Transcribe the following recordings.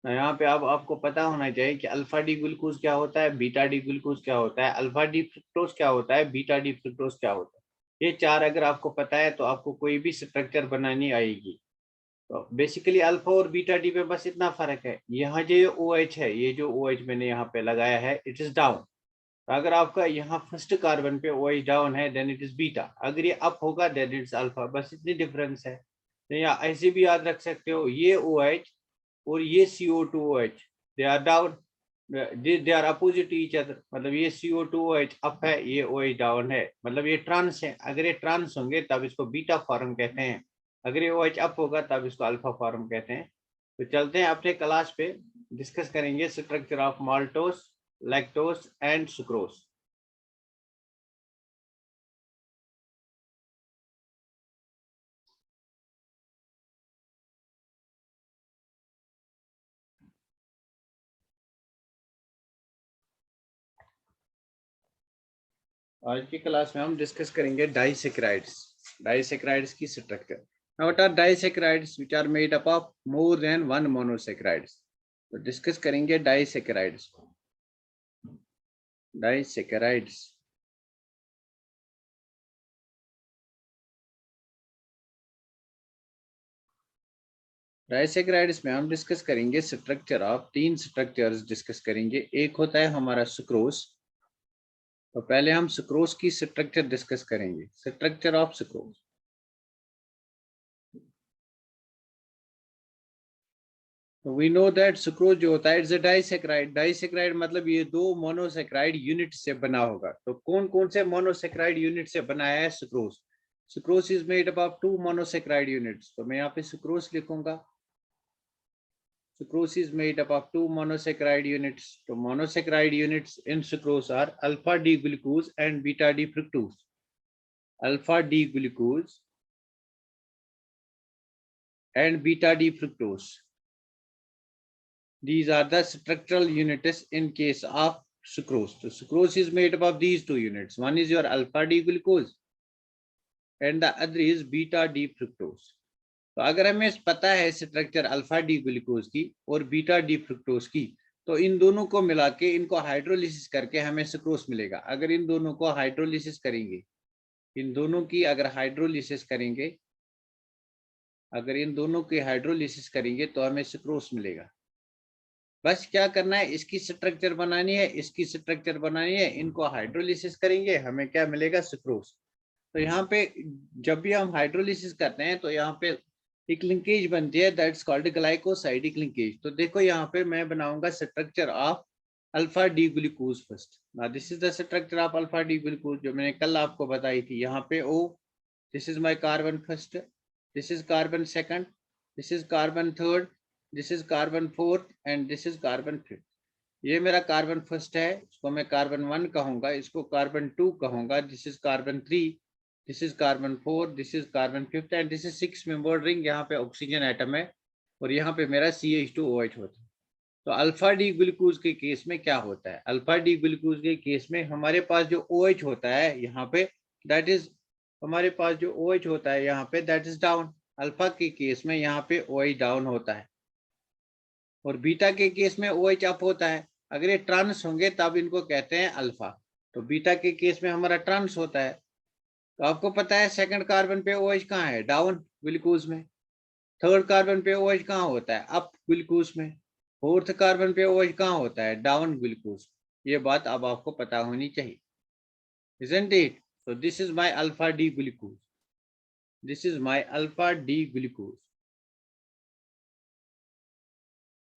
यहाँ पे अब आपको पता होना चाहिए कि अल्फा डी ग्लूकोज क्या होता है, बीटा डी ग्लूकोज क्या होता है, अल्फा डी फ्रुक्टोज क्या होता है, बीटा डी फ्रुक्टोज क्या होता है। ये चार अगर आपको पता है तो आपको कोई भी स्ट्रक्चर बनानी आएगी। तो बेसिकली अल्फा और बीटा डी में बस इतना फर्क है। यहाँ जो ओ एच है, ये जो ओ एच मैंने यहाँ पे लगाया है, इट इज डाउन। तो अगर आपका यहाँ फर्स्ट कार्बन पे ओ एच डाउन है देन इट इज बीटा, अगर ये अप होगा देन इट इज अल्फा। बस इतनी डिफरेंस है। तो यहाँ ऐसे भी याद रख सकते हो, ये ओ एच और ये CO2OH, they are down, they are opposite each other. मतलब ये CO2OH अप है, ये OH डाउन है, मतलब ये ट्रांस है। अगर ये ट्रांस होंगे तब इसको बीटा फॉर्म कहते हैं, अगर ये OH अप होगा तब इसको अल्फा फॉर्म कहते हैं। तो चलते हैं अपने क्लास पे, डिस्कस करेंगे structure of maltose, lactose and sucrose. आज की क्लास में हम डिस्कस करेंगे डाइसेक्राइड्स, डाइसेक्राइड्स की structure. Now what are disaccharides which are made up of more than one monosaccharides? तो डिस्कस करेंगे डाइसेक्राइड्स को। डाइसेक्राइड्स डाइसेक्राइड्स में हम डिस्कस करेंगे स्ट्रक्चर ऑफ, तीन स्ट्रक्चर्स डिस्कस करेंगे। एक होता है हमारा सुक्रोज। तो पहले हम सुक्रोज की स्ट्रक्चर डिस्कस करेंगे, structure of sucrose. We know that sucrose जो होता है इट्स अ डाइसेक्राइड। डाइसेक्राइड मतलब ये दो मोनोसेक्राइड यूनिट से बना होगा। तो कौन कौन से मोनोसेक्राइड यूनिट से बनाया है sucrose? Sucrose is made up of two monosaccharide units. तो मैं यहाँ पे सुक्रोज लिखूंगा, sucrose is made up of two monosaccharide units. तो monosaccharide units in sucrose are alpha D glucose and beta D fructose. Alpha D glucose and beta D fructose, these are the structural units in case of sucrose. So sucrose is made up of these two units. One is your alpha D glucose and the other is beta D fructose. तो अगर हमें पता है structure alpha D glucose की और beta D fructose की, तो इन दोनों को मिला के इनको हाइड्रोलिसिस करके हमें सुक्रोज मिलेगा। अगर इन दोनों को हाइड्रोलिसिस करेंगे, इन दोनों की अगर हाइड्रोलिसिस करेंगे, अगर इन दोनों की हाइड्रोलिसिस करेंगे तो हमें सुक्रोज मिलेगा। बस क्या करना है, इसकी स्ट्रक्चर बनानी है, इसकी स्ट्रक्चर बनानी है, इनको हाइड्रोलिसिस करेंगे, हमें क्या मिलेगा? सुक्रोज। तो यहाँ पे जब भी हम हाइड्रोलिसिस करते हैं तो यहाँ पे एक लिंकेज बनती है, दैट्स कॉल्ड ग्लाइकोसाइडिक लिंकेज। तो देखो यहाँ पे मैं बनाऊंगा structure of alpha D glucose first. This is the structure of alpha D glucose जो मैंने कल आपको बताई थी। यहाँ पे O, this is my carbon first, this is carbon second, this is carbon third, this is carbon fourth and this is carbon fifth. ये मेरा कार्बन फर्स्ट है, इसको मैं कार्बन 1 कहूंगा, इसको कार्बन 2 कहूंगा, this is carbon 3, this is carbon 4, this is carbon fifth and this is 6 membered ring. यहाँ पे ऑक्सीजन एटम है और यहाँ पे मेरा CH2OH होता है। तो अल्फा डी ग्लूकोज के केस में क्या होता है? अल्फा डी ग्लूकोज के केस में हमारे पास जो OH होता है यहाँ पे, दैट इज, हमारे पास जो OH होता है यहाँ पे, दैट इज डाउन। अल्फा के केस में यहाँ पे OH डाउन होता है और बीटा के केस में OH अप होता है। अगर ये ट्रांस होंगे तब इनको कहते हैं अल्फा। तो बीटा के केस में हमारा ट्रांस होता है। तो आपको पता है सेकंड कार्बन पे OH कहाँ है? डाउन ग्लूकोज में। थर्ड कार्बन पे OH कहाँ होता है? अप ग्लूकोज में। फोर्थ कार्बन पे OH कहाँ होता है? Down glucose. ये बात अब आपको पता होनी चाहिए, isn't it? So this is my alpha D glucose. This is my alpha D glucose.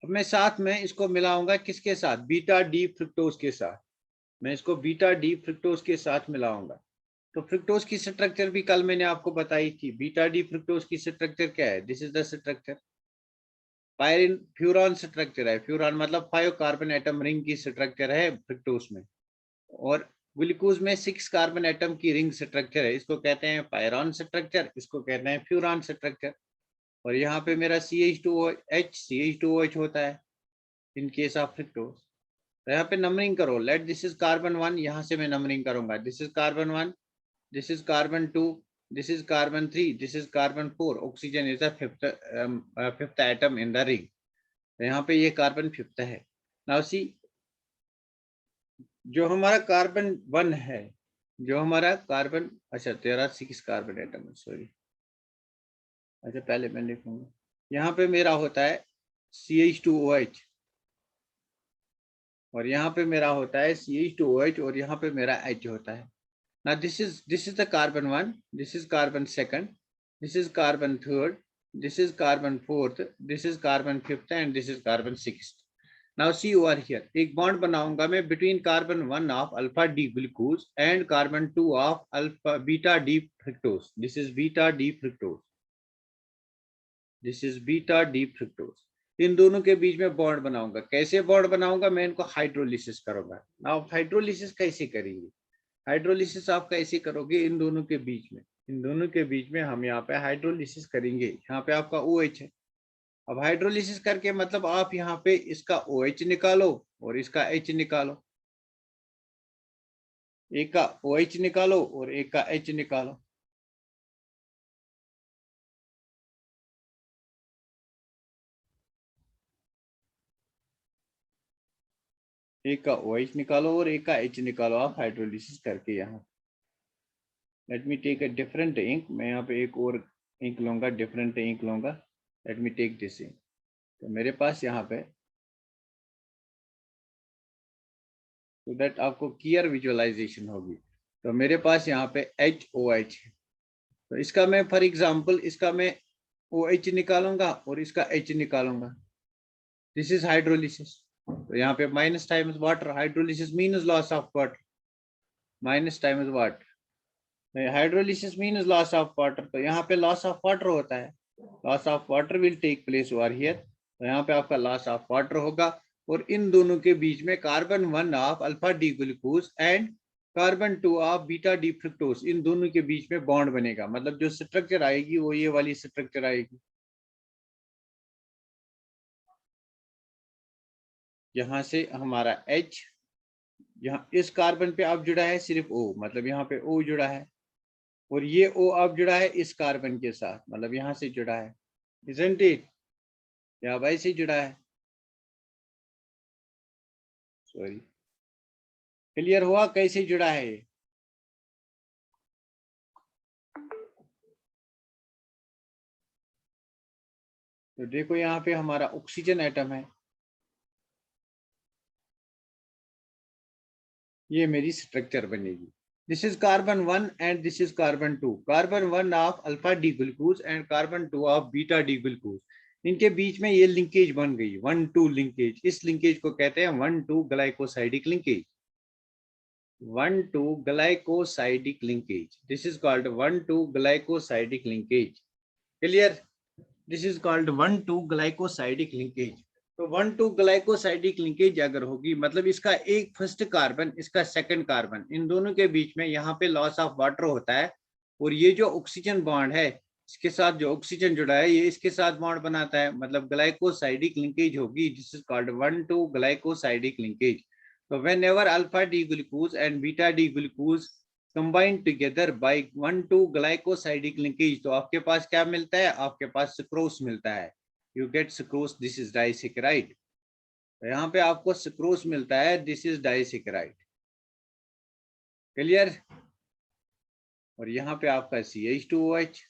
अब मैं साथ में इसको मिलाऊंगा किसके साथ? बीटा डी फ्रुक्टोज के साथ। मैं इसको बीटा डी फ्रुक्टोज के साथ मिलाऊंगा। तो फ्रुक्टोज की स्ट्रक्चर भी कल मैंने आपको बताई थी। बीटा डी फ्रुक्टोज की स्ट्रक्चर क्या है? This is the structure. Pyrene furan structure है, फ्यूरॉन मतलब 5 कार्बन एटम रिंग की स्ट्रक्चर है फ्रुक्टोज में। और ग्लूकोज में 6 कार्बन एटम की रिंग स्ट्रक्चर है, इसको कहते हैं पायरॉन स्ट्रक्चर, इसको कहते हैं फ्यूरॉन स्ट्रक्चर। और यहाँ पे मेरा CH2OH होता है इन केस ऑफ फ्रुक्टोज। तो यहाँ पे नंबरिंग करो, लेट दिस इज कार्बन 1, यहाँ से मैं नंबरिंग करूंगा, this is carbon 1, this is carbon 2, this is carbon 3, this is carbon 4। Oxygen is the fifth atom in the ring. तो यहाँ पे ये कार्बन 5th है। नाउ सी, जो हमारा कार्बन 1 है, जो हमारा कार्बन, अच्छा तेरा 6 कार्बन एटम है, सॉरी, अच्छा पहले मैं लिखूंगा। यहाँ पे मेरा होता है CH2OH, और यहाँ पे मेरा होता है CH2OH, और यहाँ पे मेरा H होता है। Now this is the carbon 1, this is carbon 2nd, this is carbon 3rd, this is carbon 4th, this is carbon 5th, and this is carbon 6th. Now see over here, एक bond बनाऊंगा मैं between carbon 1 of alpha D glucose and carbon 2 of alpha beta D fructose. This is beta D fructose. This is beta D fructose. इन दोनों के बीच में bond बनाऊंगा। कैसे bond बनाऊंगा? मैं इनको हाइड्रोलिसिस करूंगा। नाउ हाइड्रोलिसिस कैसे करेंगे? हाइड्रोलिसिस आप कैसे करोगे? इन दोनों के बीच में, इन दोनों के बीच में हम यहाँ पे हाइड्रोलिसिस करेंगे। यहाँ पे आपका OH है। अब हाइड्रोलिसिस करके मतलब आप यहाँ पे इसका OH निकालो और इसका H निकालो, एक का OH निकालो और एक का H निकालो। एक का OH निकालो और एक का H निकालो आप हाइड्रोलिसिस करके। यहाँ let me take a different ink, मैं यहाँ पे एक और इंक लूंगा, डिफरेंट इंक लूंगा। Let me take this ink. तो मेरे पास यहाँ पे, तो दैट आपको क्लियर विजुअलाइजेशन होगी। तो मेरे पास यहाँ पे HOH है। तो इसका मैं फॉर एग्जांपल इसका मैं OH निकालूंगा और इसका H निकालूंगा। This is hydrolysis. तो यहाँ पे minus times water, hydrolysis means loss of water, minus times water, hydrolysis means loss of water. तो यहाँ पे लॉस ऑफ वाटर होता है, loss of water will take place over here. तो यहाँ पे आपका लॉस ऑफ वाटर होगा, और इन दोनों के बीच में carbon 1 of alpha D glucose and carbon 2 of beta D fructose, इन दोनों के बीच में बॉन्ड बनेगा। मतलब जो स्ट्रक्चर आएगी वो ये वाली स्ट्रक्चर आएगी। यहाँ से हमारा H, यहाँ इस कार्बन पे अब जुड़ा है सिर्फ O, मतलब यहाँ पे O जुड़ा है, और ये O अब जुड़ा है इस कार्बन के साथ, मतलब यहाँ से जुड़ा है, isn't it? यहाँ भाई से जुड़ा है, सॉरी। क्लियर हुआ कैसे जुड़ा है ये? तो देखो यहाँ पे हमारा ऑक्सीजन एटम है, ये मेरी स्ट्रक्चर बनेगी। This is carbon 1 and this is carbon 2, carbon 1 of alpha D glucose and carbon 2 of beta D glucose. इनके बीच में ये लिंकेज बन गई, 1-2 लिंकेज। इस लिंकेज को कहते हैं 1-2 glycosidic linkage, 1-2 glycosidic linkage. This is called 1-2 glycosidic linkage. Clear? This is called 1-2 glycosidic linkage. तो 1-2 ग्लाइकोसाइडिक लिंकेज अगर होगी, मतलब इसका एक फर्स्ट कार्बन, इसका सेकंड कार्बन, इन दोनों के बीच में यहाँ पे लॉस ऑफ वाटर होता है, और ये जो ऑक्सीजन बॉन्ड है, इसके साथ जो ऑक्सीजन जुड़ा है ये इसके साथ बॉन्ड बनाता है, मतलब ग्लाइकोसाइडिक लिंकेज होगी। This is called 1-2 glycosidic linkage. तो whenever alpha D glucose and beta D glucose combined together by 1-2 glycosidic linkage, तो आपके पास क्या मिलता है? आपके पास सुक्रोज मिलता है। You get sucrose, this is disaccharide. तो यहाँ पे आपको सुक्रोज मिलता है, दिस इज डाइसैकेराइड। क्लियर? और यहाँ पे आपका CH2OH,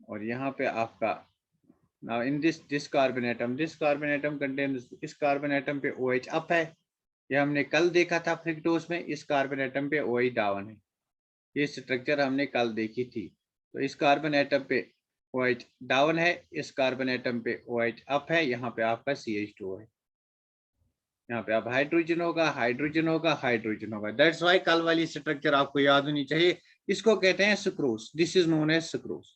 और यहाँ पे आपका now in this carbon atom contains, इस कार्बन एटम पे OH अप है, ये हमने कल देखा था फ्रिक्टोज में। इस कार्बन एटम पे OH डाउन है, ये स्ट्रक्चर हमने कल देखी थी। तो इस कार्बन एटम पे OH डाउन है, इस कार्बन एटम पे OH अप है, यहाँ पे आपका CH2 है। यहाँ पे आप हाइड्रोजन होगा, हाइड्रोजन होगा, हाइड्रोजन होगा। दैट्स व्हाई कल वाली स्ट्रक्चर आपको याद होनी चाहिए। इसको कहते हैं sucrose, this is known as sucrose.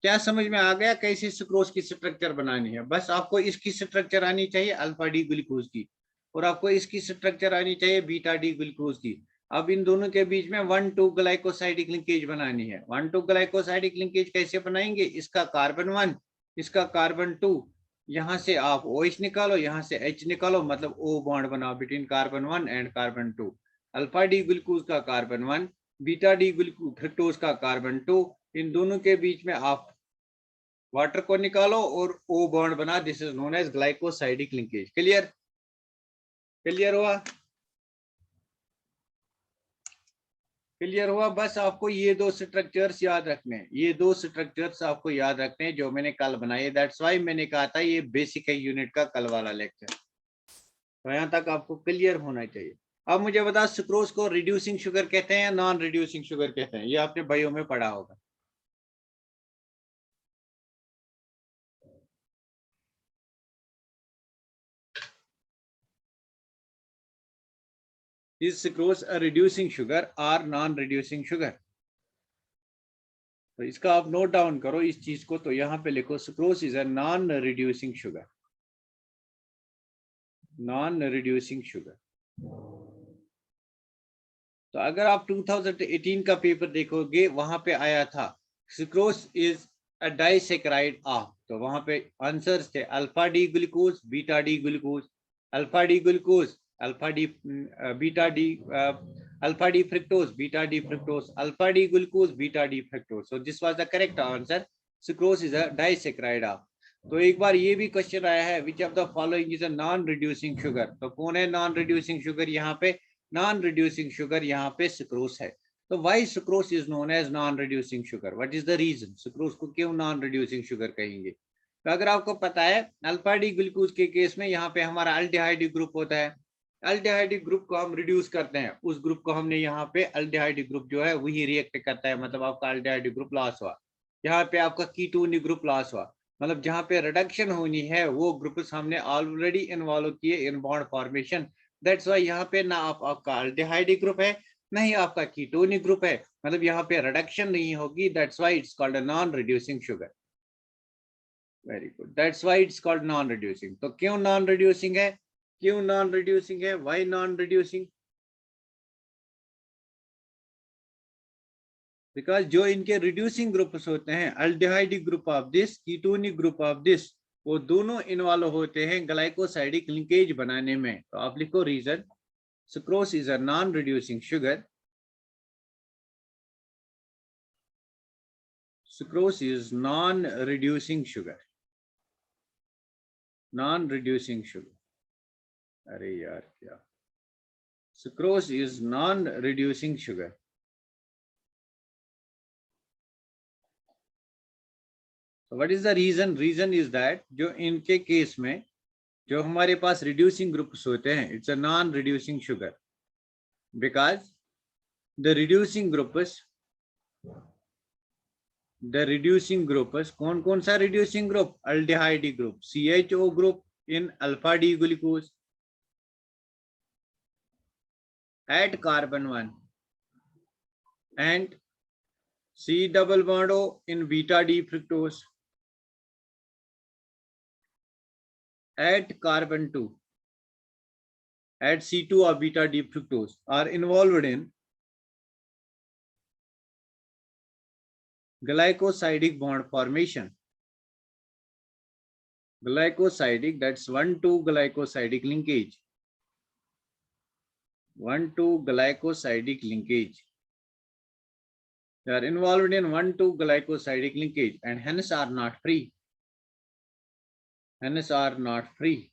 क्या समझ में आ गया कैसे सुक्रोज की स्ट्रक्चर बनानी है? बस आपको इसकी स्ट्रक्चर आनी चाहिए अल्फा डी ग्लूकोज की, और आपको इसकी स्ट्रक्चर आनी चाहिए बीटा डी ग्लूकोज की। अब इन दोनों के बीच में 1-2 ग्लाइकोसाइडिक लिंकेज बनानी है। 1-2 ग्लाइकोसाइडिक लिंकेज कैसे बनाएंगे? इसका कार्बन 1, इसका कार्बन 2, यहाँ से आप OH निकालो, यहाँ से H निकालो, मतलब O बॉन्ड बनाओ between carbon 1 and carbon 2। Alpha D glucose का carbon 1, beta D glucose fructose का कार्बन 2, इन दोनों के बीच में आप वाटर को निकालो और O बॉन्ड बना, this is known as glycosidic linkage. Clear? Clear हुआ? क्लियर हुआ? बस आपको ये दो स्ट्रक्चर्स याद रखने हैं, ये दो स्ट्रक्चर्स आपको याद रखने हैं जो मैंने कल बनाए। दैट्स वाई मैंने कहा था ये बेसिक है यूनिट का कल वाला लेक्चर। तो यहाँ तक आपको क्लियर होना चाहिए। अब मुझे बता, सुक्रोज को रिड्यूसिंग शुगर कहते हैं या नॉन रिड्यूसिंग शुगर कहते हैं? ये आपने भाइयों में पढ़ा होगा। Is sucrose a reducing sugar or non-reducing sugar? तो इसका आप नोट डाउन करो इस चीज को, तो यहाँ पे लिखो sucrose is a non reducing sugar. Non reducing sugar. तो अगर आप 2018 का पेपर देखोगे, वहां पे आया था sucrose is a disaccharide of, तो वहां पे आंसर्स थे alpha D glucose, beta D glucose, alpha D glucose, alpha D beta D alpha D fructose, beta D fructose, alpha D glucose, beta D fructose. So this was the correct answer, sucrose is a disaccharide of. तो एक बार ये भी question आया है, which of the following is a non reducing sugar? तो कौन है non reducing sugar? यहाँ पे नॉन रिड्यूसिंग शुगर यहाँ पे सुक्रोज है। तो why sucrose is known as non reducing sugar? What is the reason? Sucrose को क्यों नॉन रिड्यूसिंग शुगर कहेंगे? तो अगर आपको पता है, अल्फा डी ग्लूकोज के केस में यहाँ पे हमारा अल्डिहाइड ग्रुप होता है, अल्डिहाइड ग्रुप को हम रिड्यूस करते हैं, उस ग्रुप को हमने यहाँ पे अल्डिहाइड ग्रुप जो है वही रिएक्ट करता है, मतलब आपका अल्डिहाइड ग्रुप लॉस हुआ। यहाँ पे आपका कीटोन ग्रुप लॉस हुआ, मतलब जहाँ पे रिडक्शन होनी है वो ग्रुप्स हमने ऑलरेडी इन्वॉल्व किए इन बॉन्ड फॉर्मेशन। दैट्स वाई यहाँ पे ना आपका अल्डिहाइड ग्रुप है, ना ही आपका कीटोनिक ग्रुप है, मतलब यहाँ पे रिडक्शन नहीं होगी। That's why it's called a non reducing sugar. Very good, that's why it's called non reducing. तो क्यों नॉन रिड्यूसिंग है? क्यों नॉन रिड्यूसिंग है? Why non reducing? बिकॉज जो इनके रिड्यूसिंग ग्रुप्स होते हैं, aldehyde group of this, ketonic group of this, वो दोनों इन्वॉल्व होते हैं ग्लाइकोसाइडिक लिंकेज बनाने में। तो आप लिखो reason, sucrose is a non reducing sugar. Sucrose is non reducing sugar, non reducing sugar. अरे यार क्या, sucrose is non reducing sugar. What is the reason? Reason is that जो इनके केस में जो हमारे पास रिड्यूसिंग ग्रुप्स होते हैं, it's a non reducing sugar, because the reducing groups, the reducing groups, कौन कौन सा reducing group? Aldehyde group, CHO group in alpha D glucose at carbon 1 and C double bond O in beta D fructose at carbon 2 at C2 or beta D fructose are involved in glycosidic bond formation. Glycosidic, that's 1,2 glycosidic linkage. 1,2 glycosidic linkage. They are involved in 1,2 glycosidic linkage and hence are not free. Hence are not free.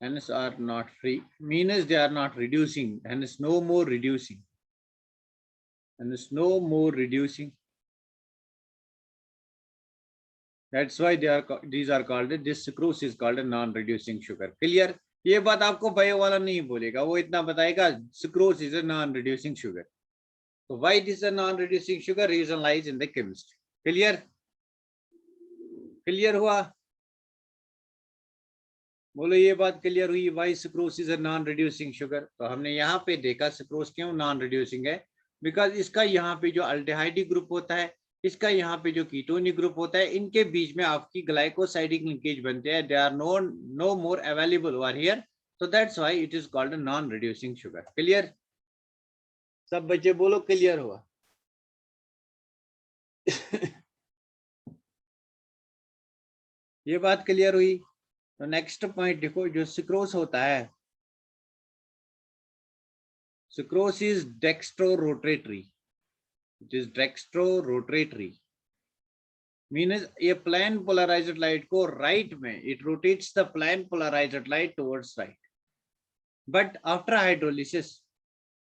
Hence are not free. Means they are not reducing. Hence no more reducing. Hence no more reducing. That's why they are, these are called, this sucrose is called a non-reducing sugar. Clear? ये बात आपको bio वाला नहीं बोलेगा, वो इतना बताएगा sucrose is a non-reducing sugar. So why it is a non-reducing sugar? Reason lies in the chemistry. Clear? Clear हुआ? बोलो ये बात क्लियर हुई? Why sucrose is a non reducing sugar? तो हमने यहाँ पे देखा सुक्रोज क्यों नॉन रिड्यूसिंग है, बिकॉज इसका यहाँ पे जो अल्डिहाइड ग्रुप होता है, इसका यहाँ पे जो कीटोनिक ग्रुप होता है, इनके बीच में आपकी ग्लाइकोसाइडिक लिंकेज बनते हैं, they are no more available over here, तो that's why it is called a non reducing sugar. Clear? सब बच्चे बोलो क्लियर हुआ? ये बात क्लियर हुई? तो नेक्स्ट पॉइंट देखो, जो सुक्रोज होता है, sucrose is dextrorotatory. It is dextrorotatory, means ये प्लेन पोलराइज्ड लाइट को राइट में it rotates the plane polarized light towards right. But after hydrolysis,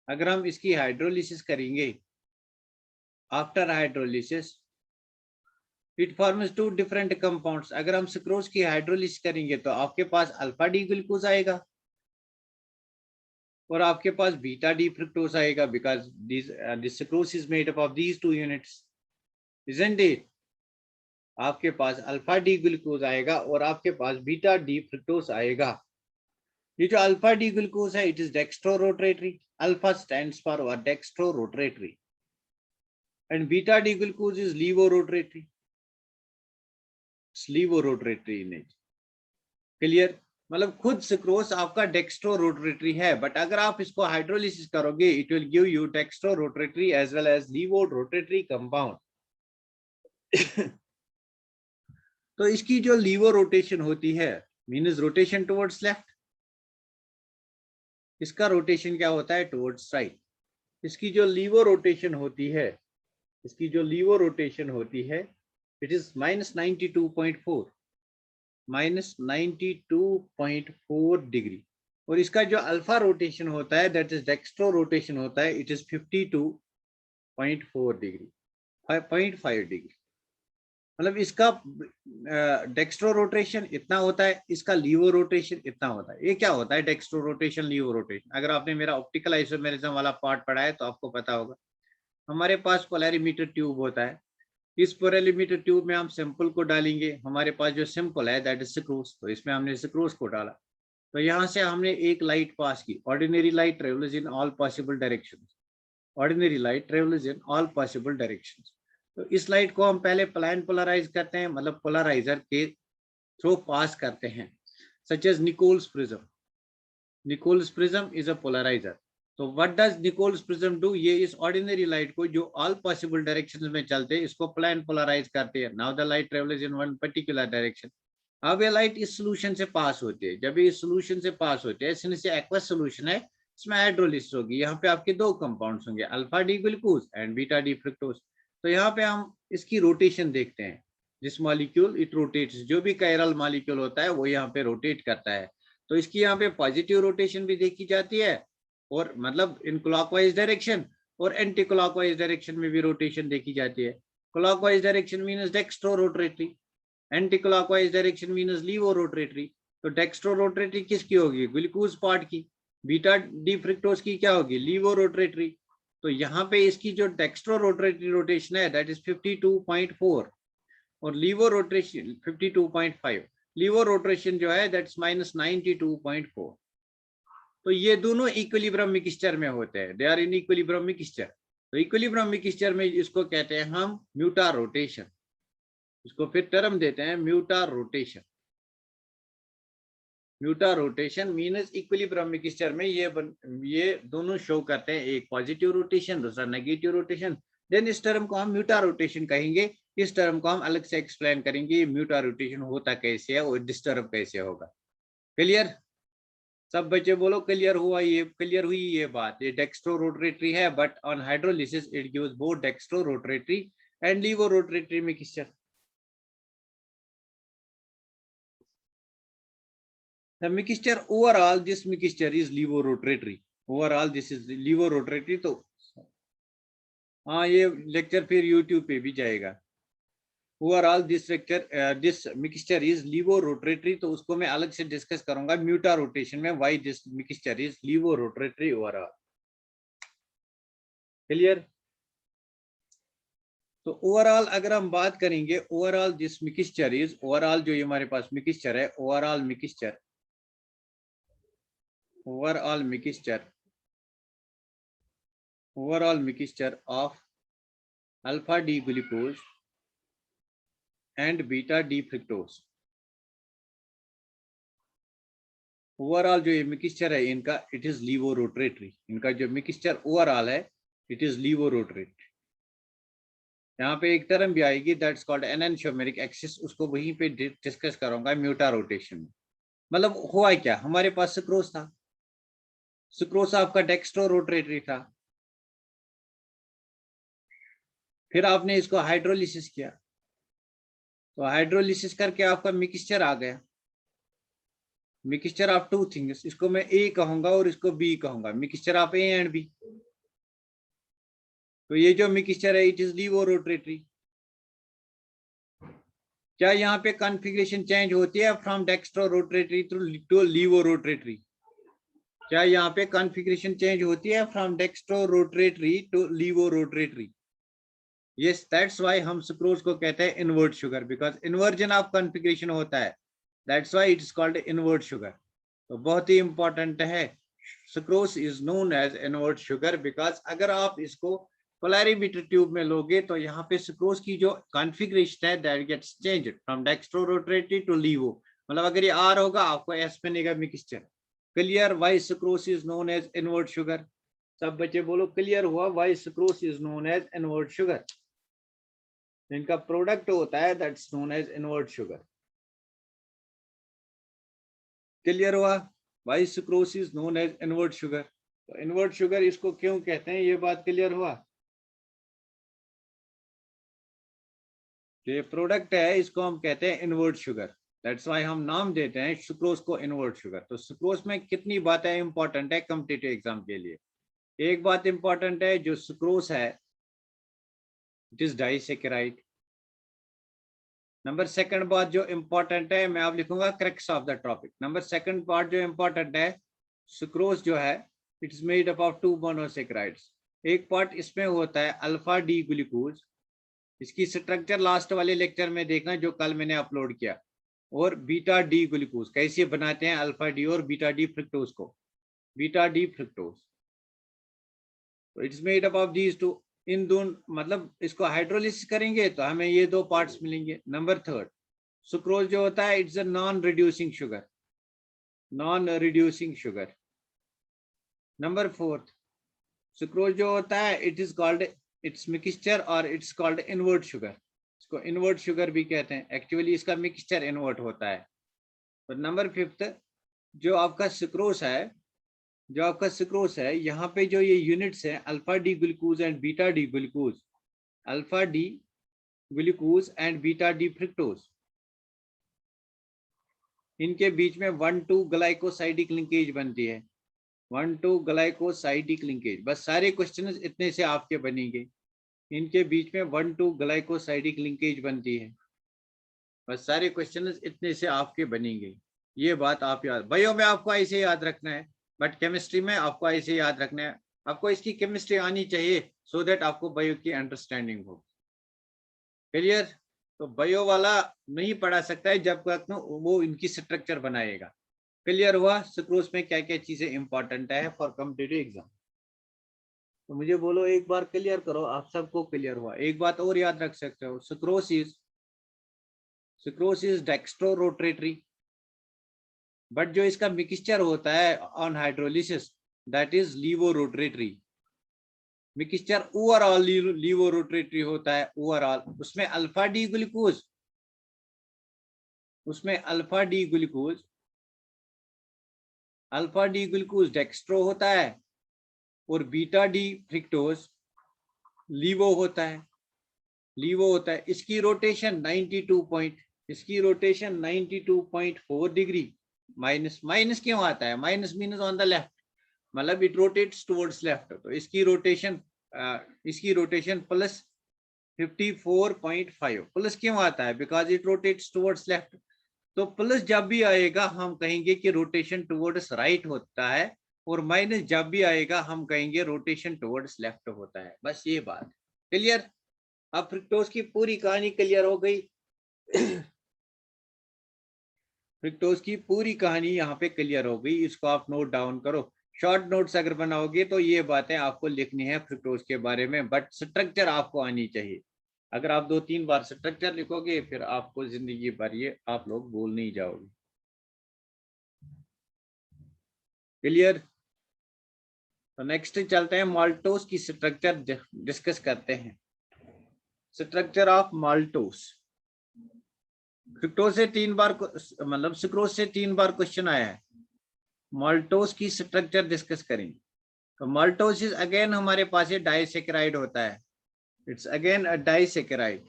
अगर हम इसकी हाइड्रोलिसिस करेंगे, after hydrolysis it forms two different compounds. अगर हम सुक्रोज की हाइड्रोलिसिस करेंगे तो आपके पास अल्फा डी ग्लूकोज आएगा और आपके पास बीटा डी फ्रुक्टोज आएगा, because this sucrose is made up of these two units, isn't it? आपके पास अल्फा डी ग्लूकोज आएगा और आपके पास बीटा डी फ्रुक्टोज आएगा. ये जो अल्फा डी ग्लूकोज है, it is dextro rotatory. Alpha stands for dextro rotatory and beta D glucose is लीवो rotatory. Laevo rotatory image clear? मतलब खुद सुक्रोज आपका डेक्स्ट्रो रोटेटरी है, बट अगर आप इसको हाइड्रोलिसिस करोगे it will give you dextro rotatory as well as levo rotatory compound. तो इसकी जो लीवो रोटेशन होती है, मीन्स रोटेशन टुवर्ड्स लेफ्ट, इसका रोटेशन क्या होता है? Towards right. इसकी जो लीवो रोटेशन होती है, इसकी जो लीवो रोटेशन होती है, इट इज -92.4, -92.4 डिग्री. और इसका जो अल्फा रोटेशन होता है, दैट इज डेक्स्ट्रो रोटेशन होता है, इट इज 52.4 डिग्री, 5.5 डिग्री. मतलब इसका डेक्स्ट्रो रोटेशन इतना होता है, इसका लीवो रोटेशन इतना होता है. ये क्या होता है डेक्स्ट्रो रोटेशन, लीवो रोटेशन? अगर आपने मेरा ऑप्टिकल आइसोमेरिज्म वाला पार्ट पढ़ा है तो आपको पता होगा. हमारे पास पोलैरिमीटर ट्यूब होता है. इस पोलैरिमीटर ट्यूब में हम सैंपल को डालेंगे. हमारे पास जो सैंपल है दैट इज सुक्रोज, तो इसमें हमने सुक्रोज को डाला. तो यहाँ से हमने एक लाइट पास की. Ordinary light travels in all possible directions. Ordinary light travels in all possible directions. तो इस लाइट को हम पहले प्लेन पोलराइज करते हैं, मतलब पोलराइजर के थ्रू पास करते हैं, such as Nicol's prism. Nicol's prism is a polariser. तो what does Nicol's prism do? ये इस ऑर्डिनरी लाइट को जो ऑल पॉसिबल डायरेक्शंस में चलते हैं, इसको प्लेन पोलराइज करते हैं. Now the light travels in one particular direction. अब ये लाइट इस सोल्यूशन से पास होती है. जब ये इस सोल्यूशन से पास होती है, सिंस ये एक्वस सोल्यूशन है, इसमें हाइड्रोलिसिस होगी. यहाँ पे आपके दो कंपाउंड्स होंगे, alpha D glucose and beta D fructose. तो यहाँ पे हम इसकी रोटेशन देखते हैं. जिस मॉलिक्यूल इट रोटेट्स, जो भी कायरल मॉलिक्यूल होता है वो यहाँ पे रोटेट करता है. तो इसकी यहाँ पे पॉजिटिव रोटेशन भी देखी जाती है, और मतलब इन क्लॉकवाइज डायरेक्शन, और एंटी क्लॉकवाइज डायरेक्शन में भी रोटेशन देखी जाती है. Clockwise direction means dextro rotatory, anti clockwise direction means levo rotatory. तो डेक्स्ट्रो रोटेटरी किसकी होगी? ग्लूकोज पार्ट की. बीटा डी फ्रुक्टोज की क्या होगी? Levo rotatory. तो यहाँ पे इसकी जो डेक्स्ट्रो रोटेटरी रोटेशन है दैट इज 52.4 और लीवो रोटेशन 52.5. लीवो रोटेशन जो है दैट्स -92.4. तो ये दोनों इक्विलिब्रियम मिक्सचर में होते हैं. They are in equilibrium mixture. तो इक्विलिब्रियम मिक्सचर में इसको कहते हैं हम म्यूटा रोटेशन. इसको फिर टर्म देते हैं mutarotation. Mutarotation means equilibrium mixture में ये दोनों शो करते हैं, एक पॉजिटिव रोटेशन, दूसरा नेगेटिव रोटेशन. देन इस टर्म को हम म्यूटा रोटेशन कहेंगे. इस टर्म को हम अलग से एक्सप्लेन करेंगे, म्यूटा रोटेशन होता कैसे है और डिस्टर्ब कैसे होगा. क्लियर? सब बच्चे बोलो क्लियर हुआ? ये क्लियर हुई ये बात? ये डेक्स्ट्रो रोटेटरी है, but on hydrolysis it gives both dextro rotatory and levo rotatory mixture. The mixture overall, this mixture is levorotatory. Overall, this is levorotatory. तो हाँ, ये लेक्चर फिर YouTube पे भी जाएगा. Overall this lecture, this mixture is levorotatory. तो उसको मैं अलग से डिस्कस करूंगा म्यूटा रोटेशन में, why this mixture is levorotatory overall. Clear? तो ओवरऑल अगर हम बात करेंगे, overall this mixture is, overall जो ये हमारे पास मिक्सचर है, overall mixture of alpha D glucose and beta D fructose. Overall जो ये मिक्सचर है इनका, इट इज लीवोरोटेटरी. इनका जो मिक्सचर ओवरऑल है इट इज लीवोरोटेटरी. यहाँ पे एक टर्म भी आएगी दैट्स कॉल्ड एनेंटियोमेरिक एक्सिस, उसको वहीं पे डिस्कस करूंगा म्यूटा रोटेशन में. मतलब हुआ क्या, हमारे पास सुक्रोज था, सुक्रोज आपका डेक्स्ट्रो रोटेटरी था. फिर आपने इसको हाइड्रोलिसिस किया. तो हाइड्रोलिसिस करके आपका मिक्सचर आ गया, मिक्सचर ऑफ टू थिंग्स, इसको मैं ए कहूंगा और इसको बी कहूंगा, mixture of A and B. तो ये जो मिक्सचर है इट इज लीवो रोटेटरी। क्या यहाँ पे कॉन्फ़िगरेशन चेंज होती है from dextro rotatory to levo rotatory? क्या यहाँ पे कॉन्फ़िगरेशन चेंज होती है from dextro rotatory to levo rotatory? Yes, that's why हम सुक्रोज को कहते हैं invert sugar, because inversion of configuration होता है, that's why it is called invert sugar. तो बहुत ही इंपॉर्टेंट है, sucrose is known as invert sugar because अगर आप इसको पोलैरिमीटर ट्यूब में लोगे तो यहाँ पे सुक्रोज की जो कॉन्फ़िगरेशन है that gets changed from dextro rotatory to laevo. मतलब अगर ये आर होगा आपको एस बनेगा mixture. Clear why sucrose is known as invert sugar? सब बच्चे बोलो क्लियर हुआ why sucrose is known as invert sugar? इनका प्रोडक्ट होता है that's known as invert sugar. Clear हुआ why sucrose is known as invert sugar? तो invert sugar इसको क्यों कहते हैं, ये बात क्लियर हुआ? ये प्रोडक्ट है इसको हम कहते हैं इनवर्ट शुगर, दैट्स व्हाई हम नाम देते हैं सुक्रोज को इनवर्ट शुगर। तो सुक्रोज में कितनी बातें इंपॉर्टेंट है कॉम्पिटिटिव एग्जाम के लिए? एक बात इंपॉर्टेंट है, जो सुक्रोज है it is disaccharide. Number second बात जो इंपॉर्टेंट है, मैं आप लिखूंगा crux of the topic. Number second part जो इंपॉर्टेंट है, सुक्रोज जो है it is made up of 2 monosaccharides. एक पार्ट इसमें होता है अल्फा डी ग्लूकोज, इसकी स्ट्रक्चर लास्ट वाले लेक्चर में देखना जो कल मैंने अपलोड किया, और बीटा डी ग्लूकोज कैसे बनाते हैं अल्फा डी और बीटा डी फ्रुक्टोज को, बीटा डी फ्रुक्टोज। तो it's made up of these two, इन दोनों मतलब इसको हाइड्रोलिसिस करेंगे तो हमें ये दो पार्ट्स मिलेंगे। नंबर थर्ड, सुक्रोज जो होता है it's a non reducing sugar, non reducing sugar. Number fourth, sucrose जो होता है it is called its mixture और इट्स कॉल्ड इनवर्ट शुगर, इसको इनवर्ट शुगर भी कहते हैं, एक्चुअली इसका मिक्सचर इनवर्ट होता है। तो नंबर फिफ्थ, जो आपका सुक्रोज है, जो आपका सुक्रोज है यहाँ पे जो ये यूनिट्स हैं alpha D glucose and beta D glucose, alpha D glucose and beta D fructose, इनके बीच में 1,2 ग्लाइकोसाइडिक लिंकेज बनती है, 1,2 ग्लाइकोसाइडिक लिंकेज। बस सारे क्वेश्चन इतने से आपके बनेंगे, इनके बीच में 1,2 ग्लाइकोसाइडिक लिंकेज बनती है, बस सारे क्वेश्चन इतने से आपके बनेंगे। ये बात आप याद, बायो में आपको ऐसे याद रखना है, बट केमिस्ट्री में आपको ऐसे याद रखना है, आपको इसकी केमिस्ट्री आनी चाहिए सो दैट आपको बायो की अंडरस्टैंडिंग हो। क्लियर? तो बायो वाला नहीं पढ़ा सकता है जब तक वो इनकी स्ट्रक्चर बनाएगा। क्लियर हुआ सुक्रोज में क्या क्या चीजें इंपॉर्टेंट है फॉर कॉम्पिटिटिव एग्जाम? तो मुझे बोलो एक बार क्लियर करो, आप सबको क्लियर हुआ? एक बात और याद रख सकते हो, sucrose is dextro rotatory, but जो इसका मिक्सचर होता है on hydrolysis that is लीवो rotatory. Mixture overall levo rotatory होता है ओवरऑल, उसमें अल्फा डी ग्लूकोज, उसमें अल्फा डी ग्लूकोज डेक्स्ट्रो होता है और बीटा डी फ्रुक्टोज लीवो होता है, लीवो होता है। इसकी रोटेशन 92.4 डिग्री, माइनस, माइनस क्यों आता है, माइनस मीनस ऑन द लेफ्ट, मतलब इट रोटेट्स टुवर्ड्स लेफ्ट। तो इसकी रोटेशन प्लस 54.5, प्लस क्यों आता है, because it rotates towards left. तो प्लस जब भी आएगा हम कहेंगे कि रोटेशन टुवर्ड्स राइट होता है, और माइनस जब भी आएगा हम कहेंगे रोटेशन टुवर्ड्स लेफ्ट होता है। बस ये बात क्लियर? अब फ्रुक्टोज की पूरी कहानी क्लियर हो गई। फ्रुक्टोज की पूरी कहानी यहाँ पे क्लियर हो गई, इसको आप नोट डाउन करो। शॉर्ट नोट्स अगर बनाओगे तो ये बातें आपको लिखनी है फ्रुक्टोज के बारे में, बट स्ट्रक्चर आपको आनी चाहिए। अगर आप 2-3 बार स्ट्रक्चर लिखोगे फिर आपको जिंदगी भर ये आप लोग भूल नहीं जाओगे। क्लियर? तो नेक्स्ट चलते हैं, माल्टोस की स्ट्रक्चर डिस्कस करते हैं। स्ट्रक्चर ऑफ माल्टोस, फ्रुक्टोज से 3 बार मतलब सुक्रोज से 3 बार क्वेश्चन आया है, माल्टोस की स्ट्रक्चर डिस्कस करेंगे। तो माल्टोस इज अगेन हमारे पास ये डाइसैकेराइड होता है, it's again a disaccharide.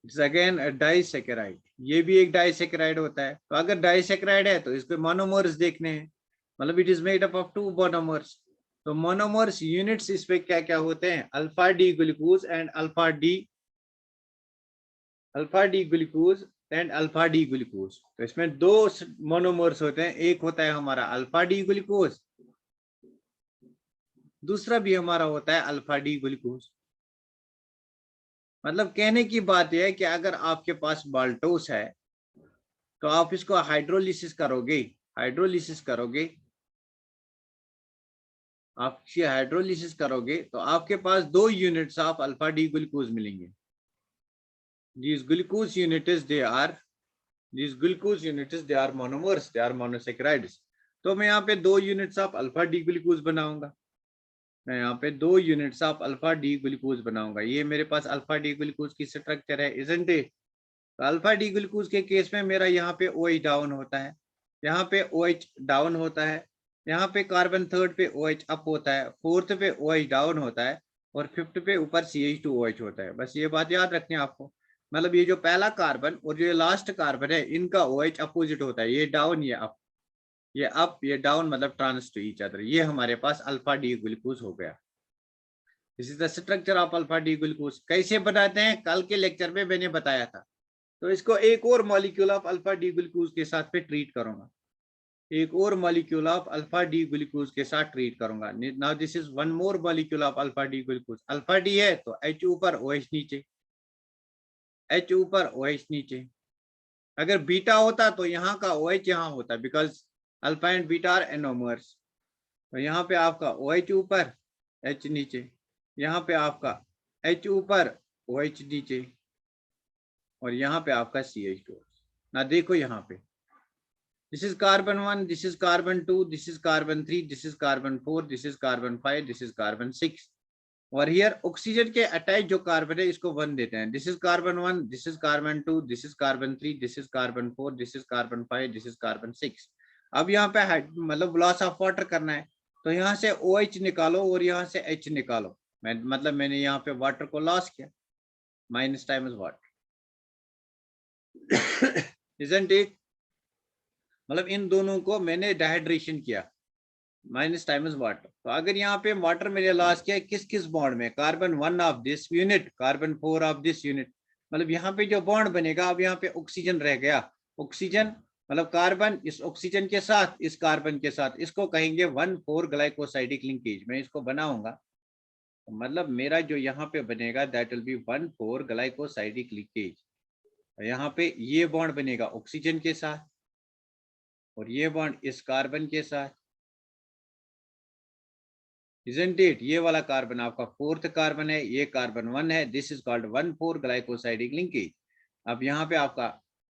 It's again disaccharide, ये भी एक डाइसैकेराइड होता है। तो अगर डाइसैकेराइड है तो इसके मोनोमर्स देखने हैं, मतलब it is made up of 2 monomers. तो मोनोमर्स यूनिट्स इस पे क्या क्या होते हैं, alpha D glucose and alpha D glucose and alpha D glucose. तो इसमें 2 मोनोमर्स होते हैं, एक होता है हमारा अल्फा डी ग्लूकोज, दूसरा भी हमारा होता है अल्फा डी ग्लूकोज। मतलब कहने की बात यह है कि अगर आपके पास माल्टोस है तो आप इसको हाइड्रोलिसिस करोगे, हाइड्रोलिसिस करोगे, आप हाइड्रोलिसिस करोगे तो आपके पास 2 units of alpha D glucose मिलेंगे। these glucose units they are these glucose units they are monomers, they are monosaccharides। तो मैं यहाँ पे 2 units of alpha D glucose बनाऊंगा, मैं यहाँ पे 2 units of alpha D glucose बनाऊंगा। ये मेरे पास अल्फा डी ग्लूकोज की स्ट्रक्चर है, इजंट इट। तो अल्फा डी ग्लूकोज के केस में मेरा यहाँ पे OH डाउन होता है, यहाँ पे OH डाउन होता है, यहाँ पे कार्बन थर्ड पे OH अप होता है, फोर्थ पे OH डाउन होता है, और फिफ्थ पे ऊपर CH2OH होता है। बस ये बात याद रखनी है आपको। मतलब ये जो पहला कार्बन और जो लास्ट कार्बन है इनका OH अपोजिट होता है, ये डाउन ये अप, ये अप ये डाउन, मतलब ट्रांस टू ईच अदर। ये हमारे पास अल्फा डी ग्लूकोज हो गया। This is the structure of alpha D glucose. कैसे बनाते हैं कल के लेक्चर में मैंने बताया था। तो इसको एक और molecule of alpha D glucose के साथ पे ट्रीट करूंगा, एक और molecule of alpha D glucose के साथ ट्रीट करूंगा। Now this is one more molecule of alpha D glucose. Alpha D है तो H ऊपर OH नीचे, H ऊपर OH नीचे। अगर बीटा होता तो यहाँ का OH यहाँ होता, because alpha and beta are anomers. तो यहाँ पे आपका OH ऊपर H नीचे, यहाँ पे आपका H ऊपर OH नीचे, और यहाँ पे आपका CH2। ना देखो यहाँ पे this is carbon 1, this is carbon 2, this is carbon 3, this is carbon 4, this is carbon 5, this is carbon 6। और हियर ऑक्सीजन के अटैच जो कार्बन है इसको 1 देते हैं। This is carbon 1, this is carbon 2, this is carbon 3, this is carbon 4, this is carbon 5, this is carbon 6। अब यहाँ पे मतलब लॉस ऑफ वाटर करना है, तो यहाँ से OH निकालो और यहाँ से H निकालो। मतलब मैंने यहाँ पे वाटर को लॉस किया, minus times water, isn't it. मतलब इन दोनों को मैंने डिहाइड्रेशन किया, माइनस टाइम्स वाटर। तो अगर यहाँ पे वाटर मैंने लॉस किया किस किस बॉन्ड में, carbon 1 of this unit, carbon 4 of this unit. मतलब यहाँ पे जो बॉन्ड बनेगा, अब यहाँ पे ऑक्सीजन रह गया, ऑक्सीजन मतलब कार्बन इस ऑक्सीजन के साथ, इस कार्बन के साथ, इसको कहेंगे 1,4 ग्लाइकोसाइडिक लिंकेज। मैं इसको बनाऊंगा, तो मतलब मेरा जो यहाँ पे बनेगा that will B 1,4 glycosidic linkage. यहाँ पे ये बॉन्ड बनेगा ऑक्सीजन के साथ, और ये बॉन्ड इस कार्बन के साथ, isn't it? ये वाला कार्बन आपका 4th कार्बन है, ये कार्बन 1 है, this is called 1,4 glycosidic linkage. अब यहाँ पे आपका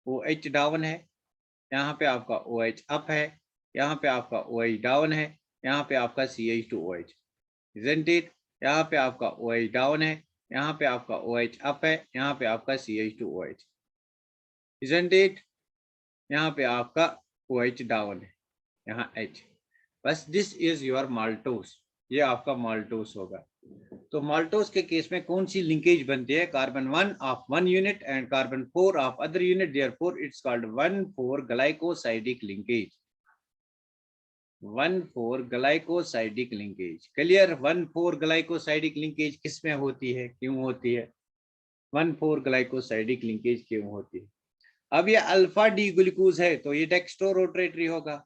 OH डाउन है, यहाँ पे आपका OH अप है, यहाँ पे आपका OH डाउन है, यहाँ पे आपका CH2OH, isn't it? यहाँ पे आपका OH डाउन है, यहाँ पे आपका OH अप है, यहाँ पे आपका CH2OH, isn't it? यहाँ पे आपका OH डाउन है, यहाँ H। बस दिस इज योर माल्टोस, ये आपका माल्टोस होगा। तो माल्टोस के केस में कौन सी लिंकेज बनती है, carbon 1 of 1 unit and carbon 4 of other unit, therefore it's called 1,4 glycosidic linkage, 1,4 glycosidic linkage. Clear? 1,4 glycosidic linkage किस में होती है, क्यों होती है, 1,4 ग्लाइकोसाइडिक लिंकेज क्यों होती है। अब ये अल्फा डी ग्लूकोज है तो ये डेक्स्ट्रो रोटरेटरी होगा,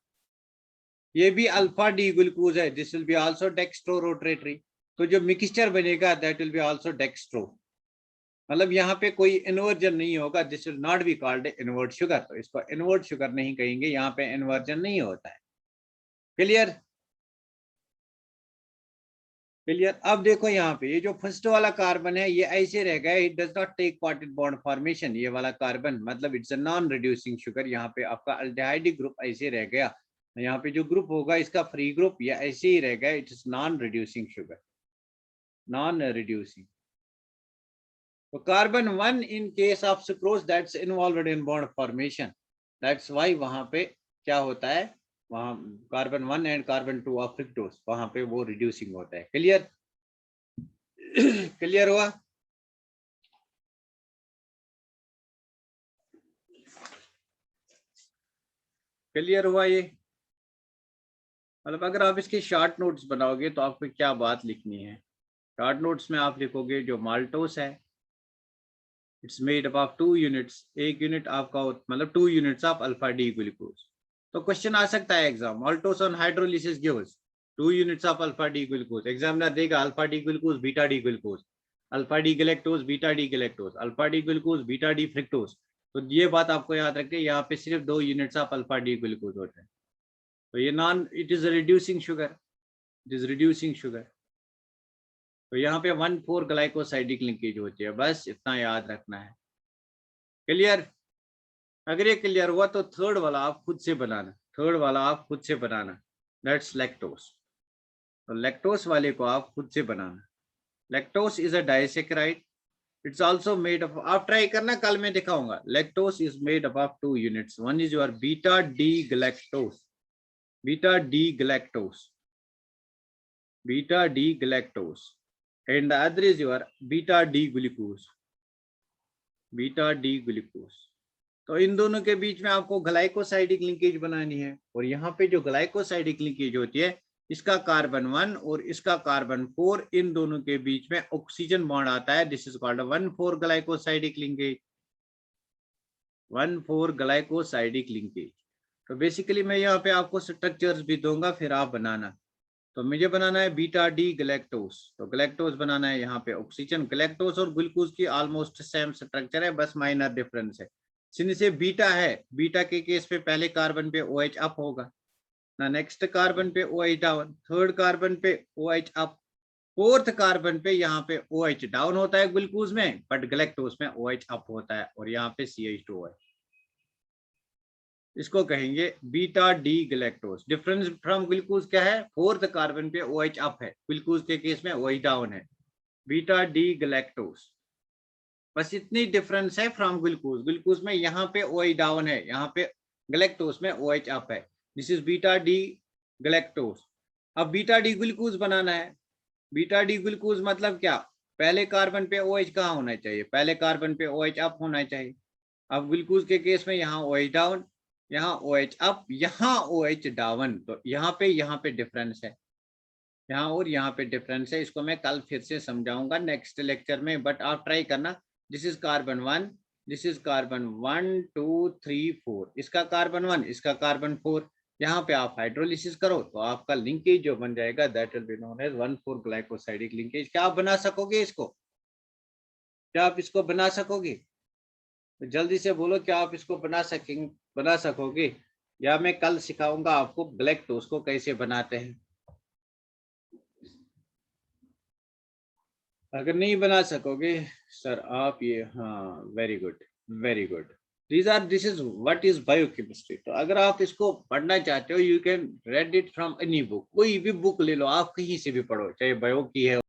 ये भी अल्फा डी ग्लूकोज है, this will be also dextro rotatory. तो जो मिक्सचर बनेगा that will be also dextro, मतलब यहाँ पे कोई इन्वर्जन नहीं होगा, this will not be called invert sugar. तो इसको इनवर्ट शुगर नहीं कहेंगे, यहाँ पे इन्वर्जन नहीं होता है। क्लियर? क्लियर? अब देखो यहाँ पे ये जो फर्स्ट वाला कार्बन है ये ऐसे रह गया, it does not take part in bond formation. ये वाला कार्बन मतलब it's a non reducing sugar, यहाँ पे आपका अल्डिहाइड ग्रुप ऐसे रह गया, यहाँ पे जो ग्रुप होगा इसका फ्री ग्रुप, ये ऐसे ही रह गया, it is non reducing sugar, non reducing. तो carbon 1 in case of sucrose that's involved in bond formation, that's why वहां पे क्या होता है, वहां carbon 1 and carbon 2 of fructose वहां पे वो रिड्यूसिंग होता है। क्लियर? क्लियर हुआ? क्लियर हुआ ये? मतलब अगर आप इसके शॉर्ट नोट्स बनाओगे तो आपको क्या बात लिखनी है? शॉर्ट नोट्स में आप लिखोगे जो माल्टोस है, it's made up of 2 units, एक यूनिट आपका मतलब 2 units of alpha D glucose. तो क्वेश्चन आ सकता है exam, maltose on hydrolysis gives 2 units of alpha D glucose. Examiner देगा alpha D glucose beta D glucose, alpha D galactose beta D galactose, alpha D glucose beta D fructose. तो ये बात आपको याद रखिए, यहाँ पे सिर्फ 2 units of alpha D glucose होते हैं। तो ये non, it is reducing sugar, it is reducing sugar. तो यहाँ पे 1,4 ग्लाइकोसाइडिक लिंकेज होती है, बस इतना याद रखना है। क्लियर? अगर ये क्लियर हुआ तो थर्ड वाला आप खुद से बनाना, थर्ड वाला आप खुद से बनाना, दैट्स लैक्टोस। तो लैक्टोस वाले को आप खुद से बनाना। Lactose is a disaccharide, it's also made up, आप ट्राई करना, कल मैं दिखाऊंगा। Lactose is made up of 2 units, one is your beta D galactose, beta D galactose, beta D galactose, and the other is your beta D glucose, beta D glucose. तो इन दोनों के बीच में आपको ग्लाइकोसाइडिक लिंकेज बनानी है, और यहाँ पे जो ग्लाइकोसाइडिक लिंकेज होती है, इसका कार्बन 1 और इसका कार्बन 4, इन दोनों के बीच में ऑक्सीजन बॉन्ड आता है, this is called 1,4 glycosidic linkage, 1,4 glycosidic linkage. तो बेसिकली मैं यहाँ पे आपको स्ट्रक्चर्स भी दूंगा, फिर आप बनाना। तो मुझे बनाना है बीटा डी गैलेक्टोस, तो गैलेक्टोस बनाना है, यहाँ पे ऑक्सीजन। गैलेक्टोस और ग्लूकोज की ऑलमोस्ट सेम स्ट्रक्चर है, बस माइनर डिफरेंस है। सिंस से बीटा है, बीटा के केस पे पहले कार्बन पे OH अप होगा ना, नेक्स्ट कार्बन पे OH डाउन, थर्ड कार्बन पे OH अप, फोर्थ कार्बन पे यहाँ पे OH डाउन होता है ग्लूकोज में, बट गैलेक्टोस में OH अप होता है, और यहाँ पे CH2 है। इसको कहेंगे beta D galactose. Difference from glucose क्या है? फोर्थ कार्बन पे OH अप है, ग्लूकोज के केस में OH डाउन है, बीटा डी गैलेक्टोस। बस इतनी डिफरेंस है फ्रॉम ग्लूकोज, ग्लूकोज में यहाँ पे OH डाउन है, यहाँ पे गैलेक्टोस में OH अप है, this is beta D galactose. अब बीटा डी ग्लूकोज बनाना है। बीटा डी ग्लूकोज मतलब क्या? पहले कार्बन पे OH कहाँ होना चाहिए? पहले कार्बन पे OH अप होना चाहिए। अब ग्लूकोज के केस में यहाँ OH डाउन, यहाँ OH अप, यहाँ OH डाउन, तो यहाँ पे डिफरेंस है, यहाँ और यहाँ पे डिफरेंस है। इसको मैं कल फिर से समझाऊंगा नेक्स्ट लेक्चर में, बट आप ट्राई करना। This is carbon 1, this is carbon 1 2 3 4, इसका कार्बन 1, इसका कार्बन 4, यहाँ पे आप हाइड्रोलिसिस करो तो आपका लिंकेज जो बन जाएगा, that will be known as 1,4 glycosidic linkage. क्या आप बना सकोगे इसको? क्या आप इसको बना सकोगे? तो जल्दी से बोलो, क्या आप इसको बना सकोगे, या मैं कल सिखाऊंगा आपको गैलेक्टोस को कैसे बनाते हैं। अगर नहीं बना सकोगे सर आप ये, हाँ very good, very good, this is what is biochemistry. तो अगर आप इसको पढ़ना चाहते हो, you can read it from any book, कोई भी बुक ले लो आप, कहीं से भी पढ़ो, चाहे बायो की है